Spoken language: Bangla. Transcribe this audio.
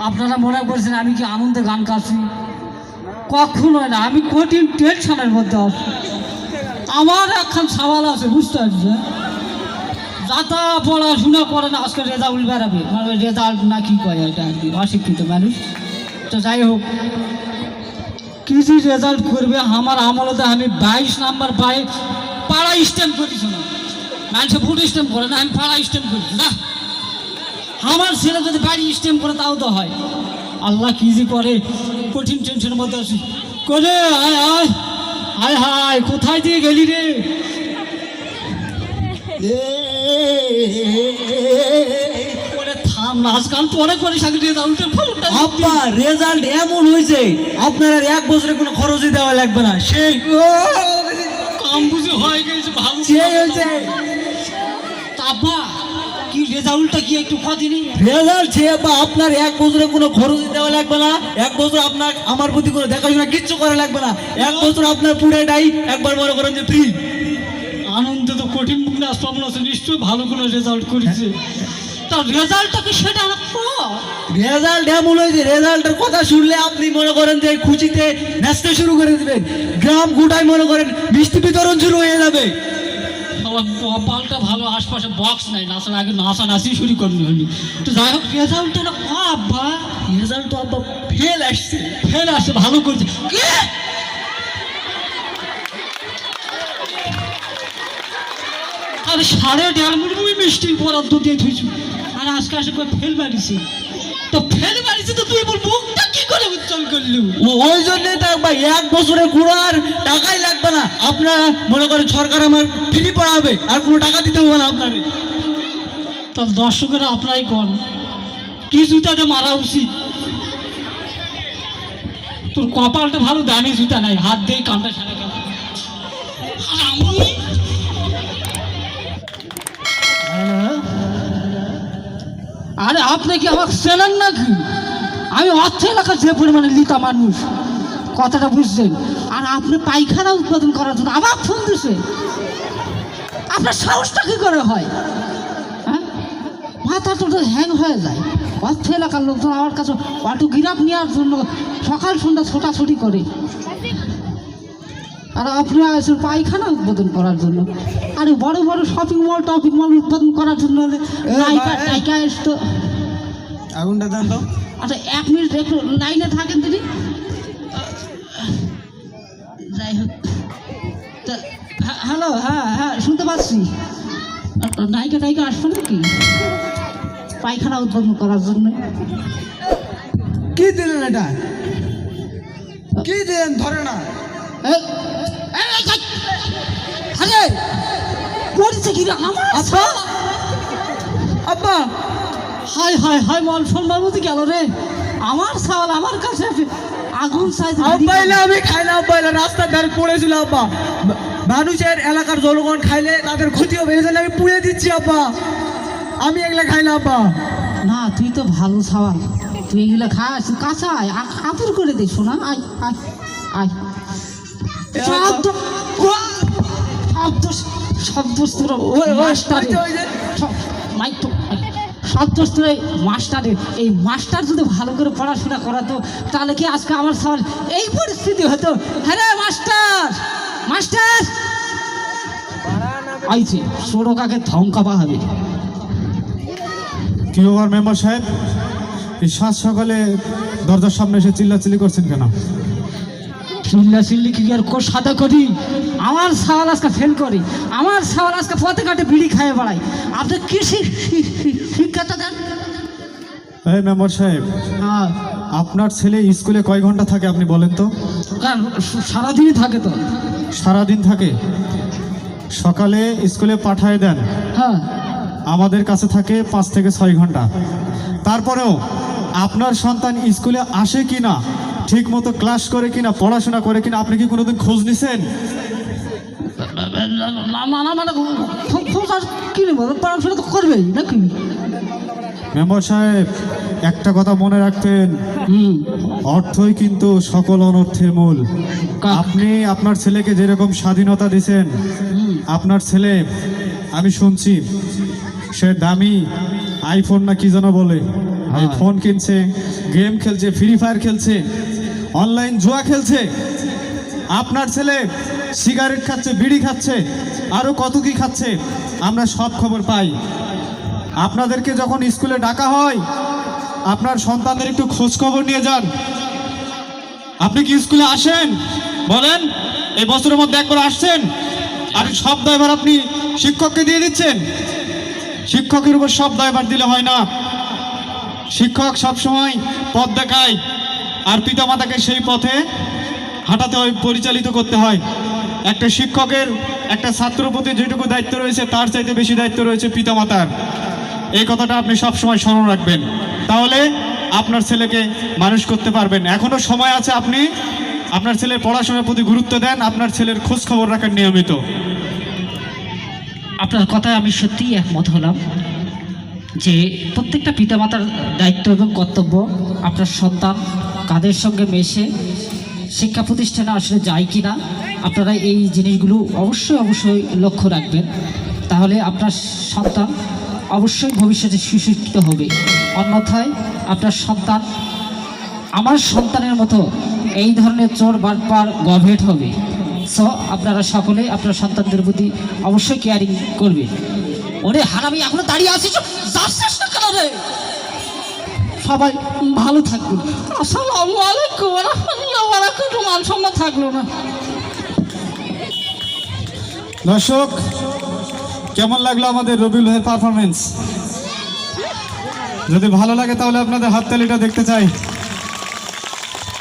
আপনারা মনে করছেন আমি কি আনন্দে গান গাচ্ছি? কখনো না, আমি কঠিন টেনশনের মধ্যে আছি। আমার একখান সওয়াল আছে, বুঝতে পারছি। যাতা পড়াশোনা করে না, আজকে রেজাল্ট বেরাবে, মানে রেজাল্ট না কি কয় এটা আর কি, অশিক্ষিত মানুষ। তো যাই হোক, কি যে রেজাল্ট করবে আমার আমলতে আমি 22 নাম্বার পাই, পাড়া স্ট্যাম্প করিস না, মানুষে ফুট স্ট্যাম্প করে না, আমি পাড়া স্ট্যাম্প করি না। আমার ছেলে যদি বাড়ি স্ট্যাম্প করে তাও তো হয়। আল্লাহ কি যে করে, কঠিন টেনশনের মধ্যে আছি। করে আয় আয় আয় হায়, কোথায় দিয়ে গেলি রে? থাম, নাচ গান পরে করিস, আগে রেজাল্টের ফলটা। আব্বা রেজাল্ট এমন হয়েছে আপনার আর 1 বছরে কোনো খরচই দেওয়া লাগবে না, সেই কাম বুঝে হয়ে গেছে, ভালো সেই হয়েছে। আব্বা কি রেজাল্টটা কি একটু কদিনই রেজাল্ট সে আব্বা আপনার 1 বছরে কোনো খরচই দেওয়া লাগবে না, 1 বছর আপনার আমার প্রতি কোনো দেখাশোনা কিচ্ছু করা লাগবে না, 1 বছর আপনার পুরোটাই একবার মনে করেন যে ফ্রি। আনন্দ তো কঠিন মুখ না, সব আছে, নিশ্চয়ই ভালো কোনো রেজাল্ট করেছে। তা রেজাল্টটা কি সেটা রেজাল্ট এমন হয়েছে, রেজাল্টের কথা শুনলে আপনি মনে করেন যে খুশিতে নাচতে শুরু করে দেবেন, গ্রাম গোটায় মনে করেন মিষ্টি বিতরণ শুরু হয়ে যাবে। পালটা ভালো, আশপাশে বক্স নাই, নাচার আগে নাচানাচি শুরু করতে হলি। তো যাই হোক, রেজাল্টটা আব্বা, রেজাল্ট তো আব্বা ফেল আসছে। ফেল আসছে, ভালো করছে। আরে 1.5 মুড়ি মিষ্টি বরাদ্দ দিয়ে থুইছু, আর আজকে আসে করে ফেল মারিছে। তো ফেল মারিছে তো তুই বল মুখটা কি করে উচ্চারণ করলি? ওই জন্যই তো আব্বা 1 বছরে ঘোরার টাকাই লাগবে না, আপনার মনে করেন সরকার আমার ফ্রি পড়াবে, আর কোনো টাকা দিতে হবে না আপনারে। তাহলে দর্শকেরা আপনারাই কন, কি জুতাতে মারা উচিত? তোর কপালটা ভালো, দামি জুতা নাই, হাত দিয়ে কামটা সারা গেল। আরে আপনি কি আমাকে চেনেন নাকি? আমি অর্থ এলাকার যে পরিমাণে লিতা মানুষ, কথাটা বুঝছেন? আর আপনি পায়খানা উৎপাদন করার জন্য আবার ফোন দিছে, আপনার সাহসটা কি করে হয়? হ্যাঁ, মাথাটা তো হ্যাং হয়ে যায়। অর্থ এলাকার লোকজন আমার কাছে অটোগ্রাফ নেওয়ার জন্য সকাল সন্ধ্যা ছোটাছুটি করে, আর আপনি আসেন পায়খানা উৎপাদন করার জন্য। আরে বড় বড় শপিং মল টপিং মল উৎপাদন করার জন্য নায়িকা আসতো। আগুনটা দেন তো। আচ্ছা 1 মিনিট একটু লাইনে থাকেন দিদি। যাই হোক, হ্যালো, হ্যাঁ হ্যাঁ শুনতে পাচ্ছি। নায়িকা আসবে নাকি পায়খানা উৎপাদন করার জন্য? কি দিলেন এটা? কি দিলেন ধরে না? আরে পড়ছে কি আমার? আচ্ছা আব্বা, হায় হায় হায়, মন সম্মান মতো গেল রে। আমার সাওয়াল আমার কাছে আগুন সাইজ। আব্বা এলে আমি খাই না, আব্বা এলে রাস্তার ধারে পড়েছিল আব্বা, মানুষের এলাকার জনগণ খাইলে তাদের ক্ষতি হবে, এই জন্য আমি পুড়ে দিচ্ছি আব্বা, আমি এগুলা খাই না আব্বা। না তুই তো ভালো সাওয়াল, তুই এগুলো খাস কাঁচা, আয় আদর করে দে শোনা, আয় আয় আয়। শব্দ শব্দ শব্দ সন্তোষে মাস্টারে, এই মাস্টার যদি ভালো করে পড়াশোনা করাতো তাহলে কি আজকে আমার সবার এই পরিস্থিতি হতো? হ্যাঁ রে মাস্টার, মাস্টার আইছে, সড়কাকে ধমকাবা হবে। কি ব্যাপার মেম্বার সাহেব, এই সাত সকালে দরজার সামনে এসে চিল্লাচিল্লি করছেন কেন? চিল্লাচিল্লি কি আর সাদা করি? আমার সাওয়াল আজকে ফেল করি, আমার সাওয়াল আজকে পথে ঘাটে বিড়ি খাইয়ে বেড়াই। আপনি কি শিক্ষাটা দেন? এই মেম্বার সাহেব, হ্যাঁ আপনার ছেলে স্কুলে কয় ঘন্টা থাকে আপনি বলেন তো? সারাদিনই থাকে তো। সারাদিন থাকে, সকালে স্কুলে পাঠায় দেন, হ্যাঁ আমাদের কাছে থাকে 5 থেকে 6 ঘন্টা। তারপরেও আপনার সন্তান স্কুলে আসে কিনা, ঠিক মতো ক্লাস করে কিনা, পড়াশোনা করে কিনা, আপনি কি কোনোদিন খোঁজ নিছেন? কি নেব, পড়াশোনা তো করবেই নাকি? মেম্বার সাহেব একটা কথা মনে রাখবেন, অর্থই কিন্তু সকল অনর্থের মূল। আপনি আপনার ছেলেকে যেরকম স্বাধীনতা দিয়েছেন, আপনার ছেলে আমি শুনছি সে দামি আইফোন না কি যেন বলে আইফোন কিনছে, গেম খেলছে, ফ্রি ফায়ার খেলছে, অনলাইন জুয়া খেলছে। আপনার ছেলে সিগারেট খাচ্ছে, বিড়ি খাচ্ছে, আরও কত কি খাচ্ছে, আমরা সব খবর পাই। আপনাদেরকে যখন স্কুলে ডাকা হয় আপনার সন্তানদের একটু খোঁজ খবর নিয়ে যান। আপনি কি স্কুলে আসেন বলেন? এই বছরের মধ্যে একবার আসছেন? আর সব দায়ভার আপনি শিক্ষককে দিয়ে দিচ্ছেন। শিক্ষকের উপর সব দায়ভার দিলে হয় না। শিক্ষক সবসময় পথ দেখায়, আর পিতামাতাকে সেই পথে হাঁটাতে হয়, পরিচালিত করতে হয়। একটা শিক্ষকের একটা ছাত্রের প্রতি যেটুকু দায়িত্ব রয়েছে তার চাইতে বেশি দায়িত্ব রয়েছে পিতামাতার। এই কথাটা আপনি সবসময় স্মরণ রাখবেন, তাহলে আপনার ছেলেকে মানুষ করতে পারবেন। এখনো সময় আছে, আপনি আপনার ছেলের পড়াশোনার প্রতি গুরুত্ব দেন, আপনার ছেলের খোঁজ খবর রাখেন নিয়মিত। আপনার কথায় আমি সত্যিই একমত হলাম যে প্রত্যেকটা পিতামাতার দায়িত্ব এবং কর্তব্য আপনার সন্তান কাদের সঙ্গে মেশে শিক্ষা প্রতিষ্ঠানে আসলে যায় কি না, আপনারা এই জিনিসগুলো অবশ্যই লক্ষ্য রাখবেন। তাহলে আপনার সন্তান অবশ্যই ভবিষ্যতে সুশিক্ষিত হবে। অন্যথায় আপনার সন্তান আমার সন্তানের মতো এই ধরনের চোর বাটপার গভীর হবে। সো আপনারা সকলে আপনার সন্তানদের প্রতি অবশ্যই কেয়ারিং করবেন। ওরে হারামি এখনো দাঁড়িয়ে আছিস, যাচ্ছিস না কেন রে? সবাই ভালো থাকবেন। আসসালামু আলাইকুম ওয়া রাহমাতুল্লাহি ওয়া বারাকাতুহু। মান সম্মান থাকলো না। দর্শক, কেমন লাগলো আমাদের রবিউল ভাইয়ের পারফরমেন্স? যদি ভালো লাগে তাহলে আপনাদের হাততালিটা দেখতে চাই।